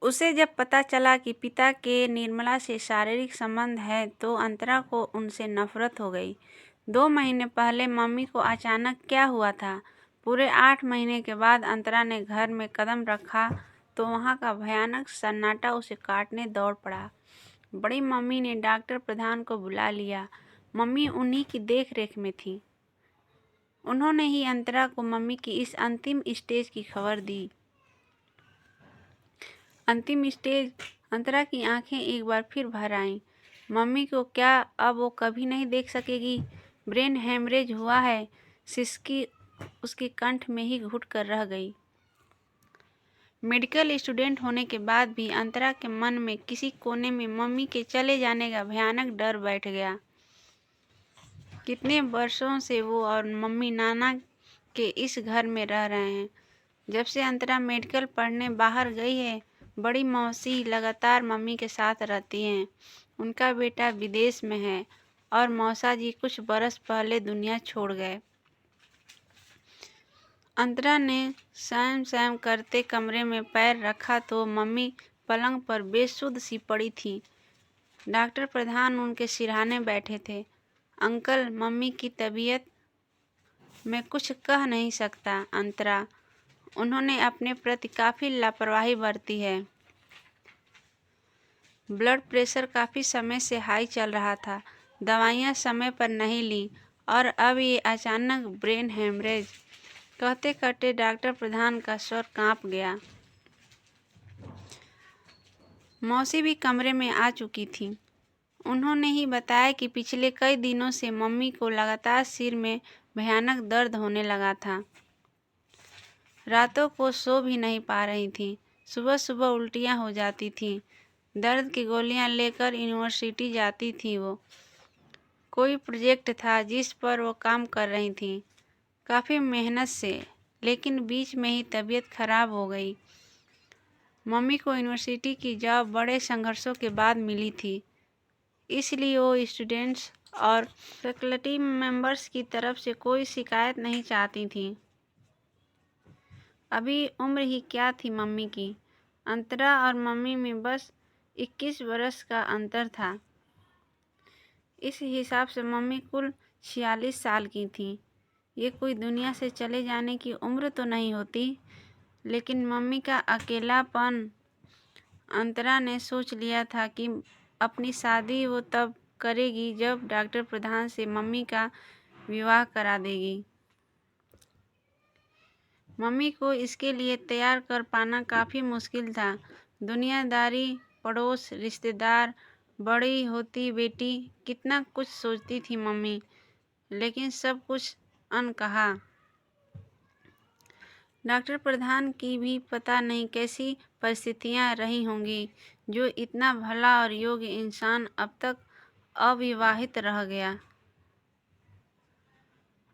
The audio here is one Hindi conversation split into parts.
उसे जब पता चला कि पिता के निर्मला से शारीरिक संबंध है तो अंतरा को उनसे नफरत हो गई। 2 महीने पहले मम्मी को अचानक क्या हुआ था? पूरे 8 महीने के बाद अंतरा ने घर में कदम रखा तो वहाँ का भयानक सन्नाटा उसे काटने दौड़ पड़ा। बड़ी मम्मी ने डॉक्टर प्रधान को बुला लिया। मम्मी उन्हीं की देख रेख में थी। उन्होंने ही अंतरा को मम्मी की इस अंतिम स्टेज की खबर दी। अंतिम स्टेज। अंतरा की आंखें एक बार फिर भर आईं। मम्मी को क्या अब वो कभी नहीं देख सकेगी? ब्रेन हेमरेज हुआ है। सिसकी उसके कंठ में ही घुट कर रह गई। मेडिकल स्टूडेंट होने के बाद भी अंतरा के मन में किसी कोने में मम्मी के चले जाने का भयानक डर बैठ गया। कितने वर्षों से वो और मम्मी नाना के इस घर में रह रहे हैं। जब से अंतरा मेडिकल पढ़ने बाहर गई है, बड़ी मौसी लगातार मम्मी के साथ रहती हैं। उनका बेटा विदेश में है और मौसा जी कुछ बरस पहले दुनिया छोड़ गए। अंतरा ने सैम सैम करते कमरे में पैर रखा तो मम्मी पलंग पर बेसुध सी पड़ी थी। डॉक्टर प्रधान उनके सिरहाने बैठे थे। अंकल, मम्मी की तबीयत मैं कुछ कह नहीं सकता अंतरा। उन्होंने अपने प्रति काफ़ी लापरवाही बरती है। ब्लड प्रेशर काफ़ी समय से हाई चल रहा था। दवाइयाँ समय पर नहीं ली और अब ये अचानक ब्रेन हेमरेज। कहते कहते डॉक्टर प्रधान का स्वर कांप गया। मौसी भी कमरे में आ चुकी थी। उन्होंने ही बताया कि पिछले कई दिनों से मम्मी को लगातार सिर में भयानक दर्द होने लगा था। रातों को सो भी नहीं पा रही थी। सुबह सुबह उल्टियाँ हो जाती थीं। दर्द की गोलियां लेकर यूनिवर्सिटी जाती थी वो। कोई प्रोजेक्ट था जिस पर वो काम कर रही थी, काफ़ी मेहनत से, लेकिन बीच में ही तबीयत खराब हो गई। मम्मी को यूनिवर्सिटी की जॉब बड़े संघर्षों के बाद मिली थी, इसलिए वो स्टूडेंट्स और फैकल्टी मेंबर्स की तरफ से कोई शिकायत नहीं चाहती थी। अभी उम्र ही क्या थी मम्मी की। अंतरा और मम्मी में बस 21 बरस का अंतर था। इस हिसाब से मम्मी कुल 46 साल की थी। ये कोई दुनिया से चले जाने की उम्र तो नहीं होती, लेकिन मम्मी का अकेलापन। अंतरा ने सोच लिया था कि अपनी शादी वो तब करेगी जब डॉक्टर प्रधान से मम्मी का विवाह करा देगी। मम्मी को इसके लिए तैयार कर पाना काफ़ी मुश्किल था। दुनियादारी, पड़ोस, रिश्तेदार, बड़ी होती बेटी, कितना कुछ सोचती थी मम्मी, लेकिन सब कुछ अनकहा। डॉक्टर प्रधान की भी पता नहीं कैसी परिस्थितियां रही होंगी जो इतना भला और योग्य इंसान अब तक अविवाहित रह गया।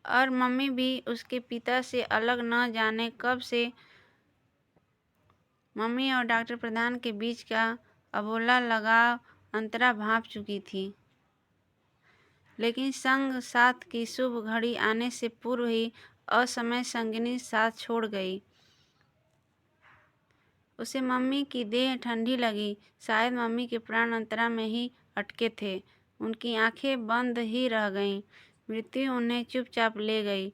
और मम्मी भी उसके पिता से अलग न जाने कब से। मम्मी और डॉक्टर प्रधान के बीच का अबोला लगाव अंतरा भांप चुकी थी, लेकिन संग साथ की शुभ घड़ी आने से पूर्व ही असमय संगिनी साथ छोड़ गई। उसे मम्मी की देह ठंडी लगी। शायद मम्मी के प्राण अंतरा में ही अटके थे। उनकी आंखें बंद ही रह गईं। मृत्यु उन्हें चुपचाप ले गई।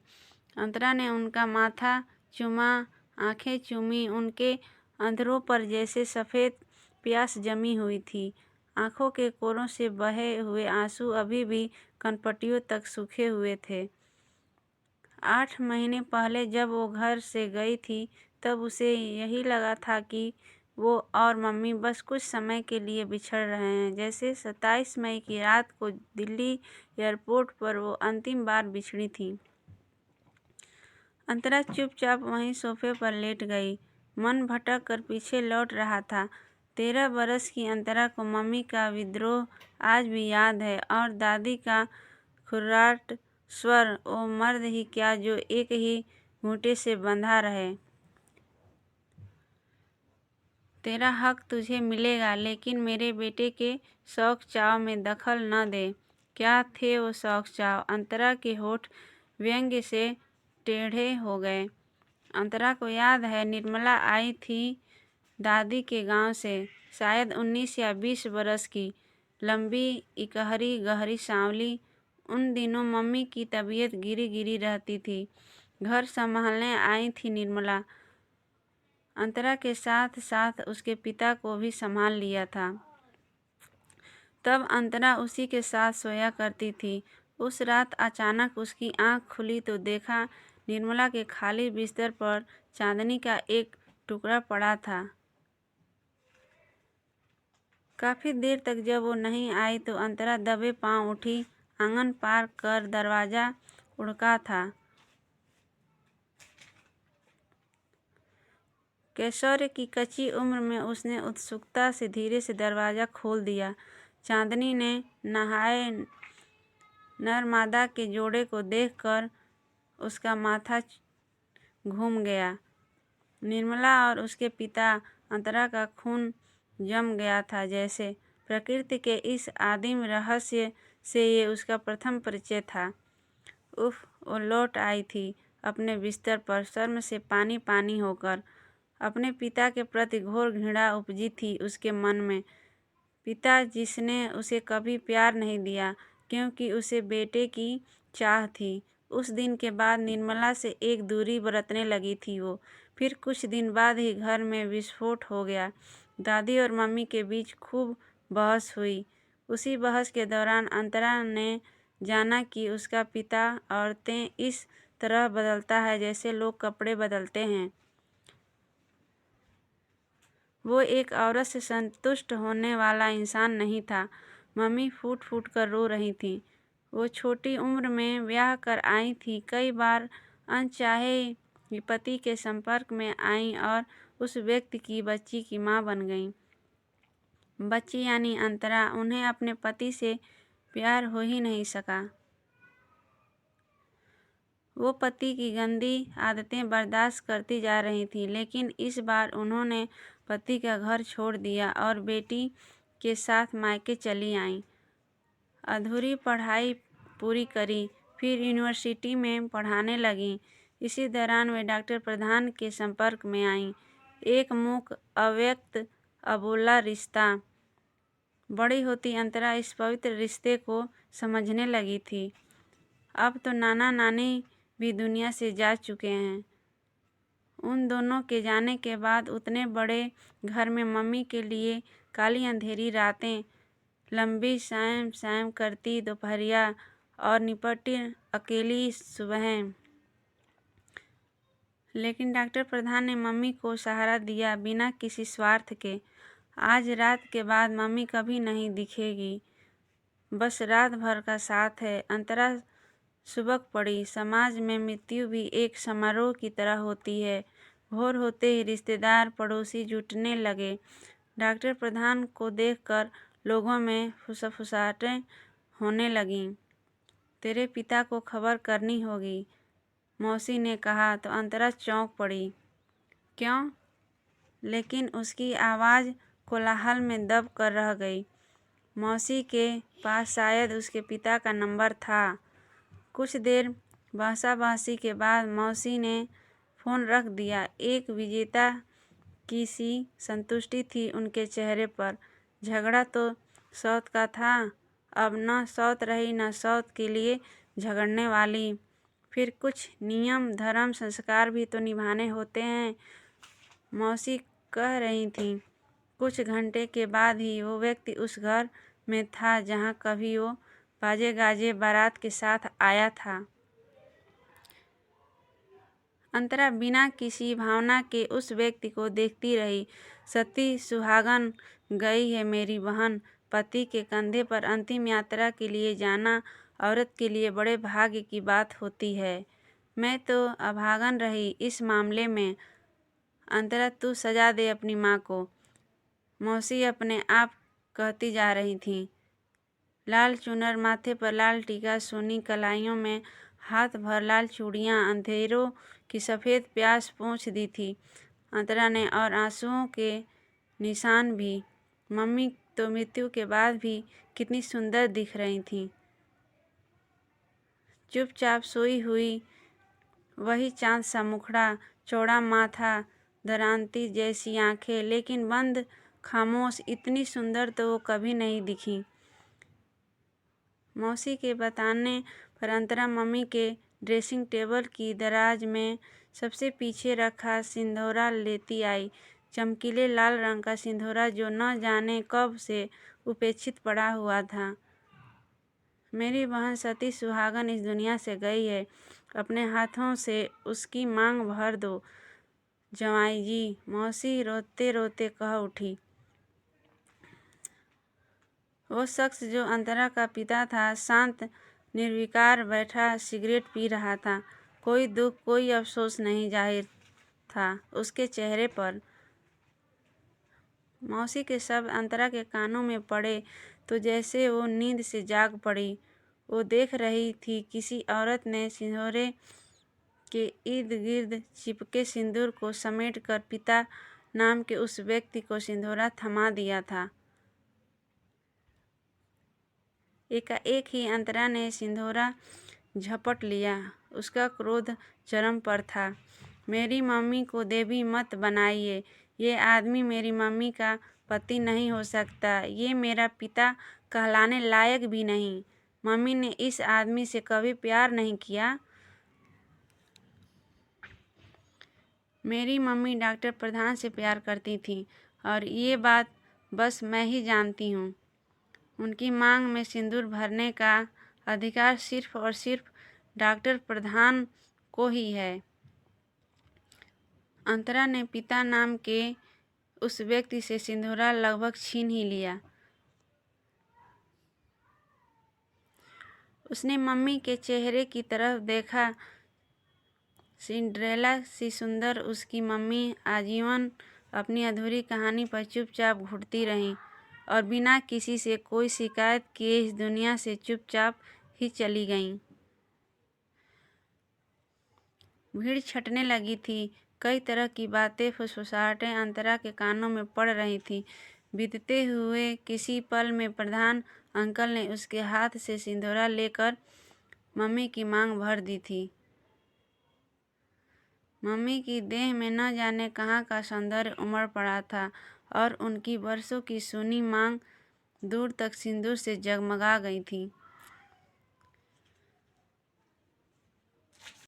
अंतरा ने उनका माथा चूमा, आंखें चूमी। उनके अंधरों पर जैसे सफ़ेद प्यास जमी हुई थी। आंखों के कोरों से बहे हुए आंसू अभी भी कनपटियों तक सूखे हुए थे। 8 महीने पहले जब वो घर से गई थी, तब उसे यही लगा था कि वो और मम्मी बस कुछ समय के लिए बिछड़ रहे हैं, जैसे 27 मई की रात को दिल्ली एयरपोर्ट पर वो अंतिम बार बिछड़ी थी। अंतरा चुपचाप वहीं सोफे पर लेट गई। मन भटक कर पीछे लौट रहा था। 13 बरस की अंतरा को मम्मी का विद्रोह आज भी याद है और दादी का खुर्राट स्वर। वो मर्द ही क्या जो एक ही घूंटे से बंधा रहे। तेरा हक तुझे मिलेगा, लेकिन मेरे बेटे के शौक चाव में दखल न दे। क्या थे वो शौक चाव? अंतरा के होठ व्यंग्य से टेढ़े हो गए। अंतरा को याद है, निर्मला आई थी दादी के गांव से, शायद 19 या 20 बरस की, लंबी, इकहरी गहरी सांवली। उन दिनों मम्मी की तबीयत गिरी गिरी रहती थी। घर संभालने आई थी निर्मला। अंतरा के साथ साथ उसके पिता को भी संभाल लिया था। तब अंतरा उसी के साथ सोया करती थी। उस रात अचानक उसकी आंख खुली तो देखा निर्मला के खाली बिस्तर पर चांदनी का एक टुकड़ा पड़ा था। काफ़ी देर तक जब वो नहीं आई तो अंतरा दबे पांव उठी। आंगन पार कर दरवाज़ा उड़का था। कैशोर्य की कच्ची उम्र में उसने उत्सुकता से धीरे से दरवाज़ा खोल दिया। चांदनी ने नहाए नर-मादा के जोड़े को देखकर उसका माथा घूम गया। निर्मला और उसके पिता अंतरा का खून जम गया था जैसे। प्रकृति के इस आदिम रहस्य से ये उसका प्रथम परिचय था। उफ, वो लौट आई थी अपने बिस्तर पर शर्म से पानी पानी होकर। अपने पिता के प्रति घोर घृणा उपजी थी उसके मन में। पिता जिसने उसे कभी प्यार नहीं दिया क्योंकि उसे बेटे की चाह थी। उस दिन के बाद निर्मला से एक दूरी बरतने लगी थी वो। फिर कुछ दिन बाद ही घर में विस्फोट हो गया। दादी और मम्मी के बीच खूब बहस हुई। उसी बहस के दौरान अंतरा ने जाना कि उसका पिता औरतें इस तरह बदलता है जैसे लोग कपड़े बदलते हैं। वो एक औरत से संतुष्ट होने वाला इंसान नहीं था। मम्मी फूट फूट कर रो रही थी। वो छोटी उम्र में ब्याह कर आई थी। कई बार अनचाहे पति के संपर्क में आईं और उस व्यक्ति की बच्ची की माँ बन गईं। बच्ची यानी अंतरा। उन्हें अपने पति से प्यार हो ही नहीं सका। वो पति की गंदी आदतें बर्दाश्त करती जा रही थी, लेकिन इस बार उन्होंने पति का घर छोड़ दिया और बेटी के साथ मायके चली आईं। अधूरी पढ़ाई पूरी करी, फिर यूनिवर्सिटी में पढ़ाने लगीं। इसी दौरान वे डॉक्टर प्रधान के संपर्क में आईं। एक मूक, अव्यक्त, अबोला रिश्ता। बड़ी होती अंतरा इस पवित्र रिश्ते को समझने लगी थी। अब तो नाना नानी भी दुनिया से जा चुके हैं। उन दोनों के जाने के बाद उतने बड़े घर में मम्मी के लिए काली अंधेरी रातें, लंबी सैम सैम करती दोपहरिया और निपटी अकेली सुबहें। लेकिन डॉक्टर प्रधान ने मम्मी को सहारा दिया बिना किसी स्वार्थ के। आज रात के बाद मम्मी कभी नहीं दिखेगी, बस रात भर का साथ है। अंतरा सुबक पड़ी। समाज में मृत्यु भी एक समारोह की तरह होती है। भोर होते ही रिश्तेदार पड़ोसी जुटने लगे। डॉक्टर प्रधान को देखकर लोगों में फुसफुसाहटें होने लगीं। तेरे पिता को खबर करनी होगी, मौसी ने कहा तो अंतरा चौंक पड़ी। क्यों? लेकिन उसकी आवाज़ कोलाहल में दब कर रह गई। मौसी के पास शायद उसके पिता का नंबर था। कुछ देर बहसा-बहसी के बाद मौसी ने फ़ोन रख दिया। एक विजेता की सी संतुष्टि थी उनके चेहरे पर। झगड़ा तो सौत का था, अब न सौत रही न सौत के लिए झगड़ने वाली। फिर कुछ नियम, धर्म, संस्कार भी तो निभाने होते हैं, मौसी कह रही थीं। कुछ घंटे के बाद ही वो व्यक्ति उस घर में था जहाँ कभी वो बाजे गाजे बारात के साथ आया था। अंतरा बिना किसी भावना के उस व्यक्ति को देखती रही। सती सुहागन गई है मेरी बहन। पति के कंधे पर अंतिम यात्रा के लिए जाना औरत के लिए बड़े भाग्य की बात होती है। मैं तो अभागन रही इस मामले में। अंतरा तू सजा दे अपनी माँ को, मौसी अपने आप कहती जा रही थीं। लाल चुनर, माथे पर लाल टीका, सोनी कलाइयों में हाथ भर लाल चूड़ियाँ, अंधेरों की सफ़ेद प्यास पोंछ दी थी अंतरा ने, और आंसुओं के निशान भी। मम्मी तो मृत्यु के बाद भी कितनी सुंदर दिख रही थीं। चुपचाप सोई हुई, वही चाँद सा मुखड़ा, चौड़ा माथा, दरांती जैसी आंखें, लेकिन बंद, खामोश, इतनी सुंदर तो वो कभी नहीं दिखी। मौसी के बताने पर अंतरा मम्मी के ड्रेसिंग टेबल की दराज में सबसे पीछे रखा सिंदूरा लेती आई। चमकीले लाल रंग का सिंदूरा जो न जाने कब से उपेक्षित पड़ा हुआ था। मेरी बहन सती सुहागन इस दुनिया से गई है, अपने हाथों से उसकी मांग भर दो जवाई जी, मौसी रोते रोते कह उठी। वो शख्स जो अंतरा का पिता था शांत निर्विकार बैठा सिगरेट पी रहा था। कोई दुख, कोई अफसोस नहीं जाहिर था उसके चेहरे पर। मौसी के शब्द अंतरा के कानों में पड़े तो जैसे वो नींद से जाग पड़ी। वो देख रही थी किसी औरत ने सिंदूरे के इर्द गिर्द चिपके सिंदूर को समेटकर पिता नाम के उस व्यक्ति को सिंदूरा थमा दिया था। एकाएक ही अंतरा ने सिंदूरा झपट लिया। उसका क्रोध चरम पर था। मेरी मम्मी को देवी मत बनाइए। ये आदमी मेरी मम्मी का पति नहीं हो सकता। ये मेरा पिता कहलाने लायक भी नहीं। मम्मी ने इस आदमी से कभी प्यार नहीं किया। मेरी मम्मी डॉक्टर प्रधान से प्यार करती थी और ये बात बस मैं ही जानती हूँ। उनकी मांग में सिंदूर भरने का अधिकार सिर्फ और सिर्फ डॉक्टर प्रधान को ही है। अंतरा ने पिता नाम के उस व्यक्ति से सिंदूरा लगभग छीन ही लिया। उसने मम्मी के चेहरे की तरफ देखा। सिंड्रेला सी सुंदर उसकी मम्मी आजीवन अपनी अधूरी कहानी पर चुपचाप घुटती रहीं और बिना किसी से कोई शिकायत किए इस दुनिया से चुपचाप ही चली गईं। भीड़ छटने लगी थी। कई तरह की बातें, फुसफुसाहटें अंतरा के कानों में पड़ रही थी। बीतते हुए किसी पल में प्रधान अंकल ने उसके हाथ से सिंदूरा लेकर मम्मी की मांग भर दी थी। मम्मी की देह में न जाने कहाँ का सौंदर्य उमड़ पड़ा था और उनकी बरसों की सुनी मांग दूर तक सिंदूर से जगमगा गई थी।